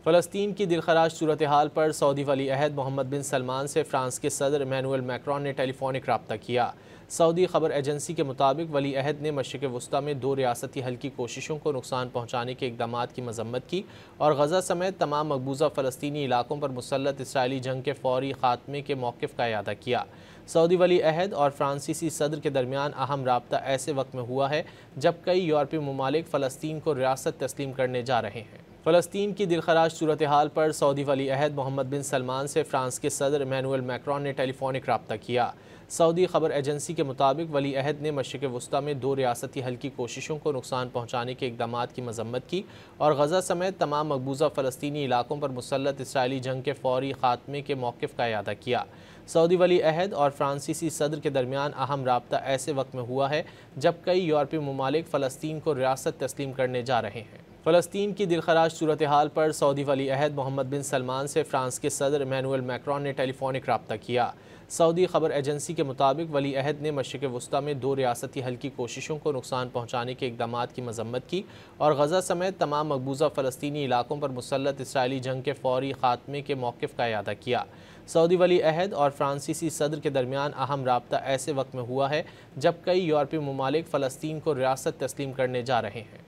फ़लस्तीन की दिलखराश सूरत हाल पर सऊदी वली अहद मोहम्मद बिन सलमान से फ्रांस के सदर इमैनुअल मैक्रोन ने टेलीफोनिक रब्ता किया। सऊदी खबर एजेंसी के मुताबिक वली अहद ने मशरिक़ वस्ती में 2 रियासती हल की कोशिशों को नुकसान पहुँचाने के इक़दामात की मज़म्मत की और गज़ा समेत तमाम मकबूजा फ़लस्तीनी इलाकों पर मुसल्लत इसराइली जंग के फ़ौरी ख़ात्मे के मौक़िफ़ का इयादा किया। सऊदी वली अहद और फ्रांसीसी सदर के दरमियान अहम रब्ता ऐसे वक्त में हुआ है जब कई यूरोपीय ममालिक फ़लस्तीन को रियासत तस्लीम करने जा रहे हैं। फ़लस्तीन की दिलखराश सूरत हाल पर सऊदी वली अहद मोहम्मद बिन सलमान से फ्रांस के सदर इमैनुअल मैक्रोन ने टेलीफोनिक रब्ता किया। सऊदी खबर एजेंसी के मुताबिक वली अहद ने मशरिक़ वस्ती में 2 रियासती हल की कोशिशों को नुकसान पहुँचाने के इक़दामात की मज़म्मत की और गज़ा समेत तमाम मकबूजा फ़लस्तीनी इलाकों पर मुसल्लत इसराइली जंग के फ़ौरी ख़ात्मे के मौक़िफ़ का इयादा किया। सऊदी वली अहद और फ्रांसीसी सदर के दरमियान अहम रब्ता ऐसे वक्त में हुआ है जब कई यूरोपीय ममालिक फ़लस्तीन को रियासत तस्लीम करने जा रहे हैं। फ़लस्तीन की दिलखराश सूरत हाल पर सऊदी वली अहद मोहम्मद बिन सलमान से फ्रांस के सदर इमैनुअल मैक्रोन ने टेलीफोनिक रब्ता किया। सऊदी खबर एजेंसी के मुताबिक वली अहद ने मशरिक़ वस्ती में 2 रियासती हल की कोशिशों को नुकसान पहुँचाने के इक़दामात की मज़म्मत की और गज़ा समेत तमाम मकबूजा फ़लस्तीनी इलाकों पर मुसल्लत इसराइली जंग के फ़ौरी ख़ात्मे के मौक़िफ़ का इयादा किया। सऊदी वली अहद और फ्रांसीसी सदर के दरमियान अहम रब्ता ऐसे वक्त में हुआ है जब कई यूरोपीय ममालिक फ़लस्तीन को रियासत तस्लीम करने जा रहे हैं।